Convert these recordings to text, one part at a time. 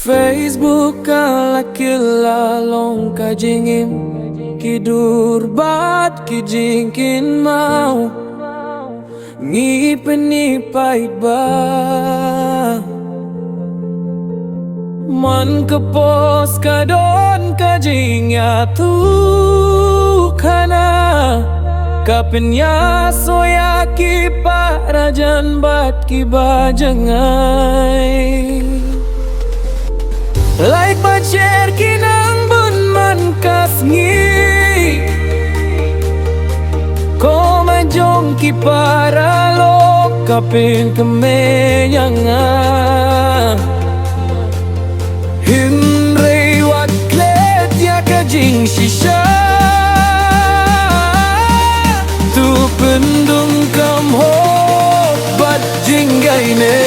Facebook laki lalong kajingim kidur bat kijingkin mau ngipeni pait ba man kepos kadon kajingnya tu kana kapenya soya ki parajan bat ki bajangai like bacer kinang bun man kasngi ko majong ki para lo kapin kemenyanga Hinrei waklet ya kajing shisha tu pendung kam ho bat jinggai ne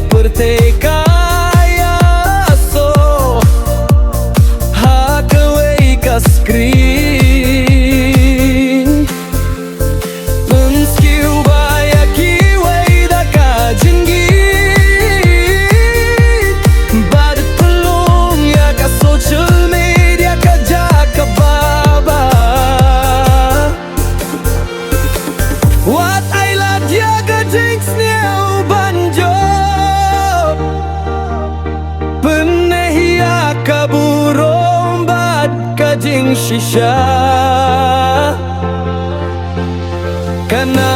Pertekaya so hakaway ka screen Menskiu baya kiway da ka jinggit Badat pelung ya ka social media ka jaka baba What I love ya ka jinx niya banjo Kaburong bat kajing shisha Kana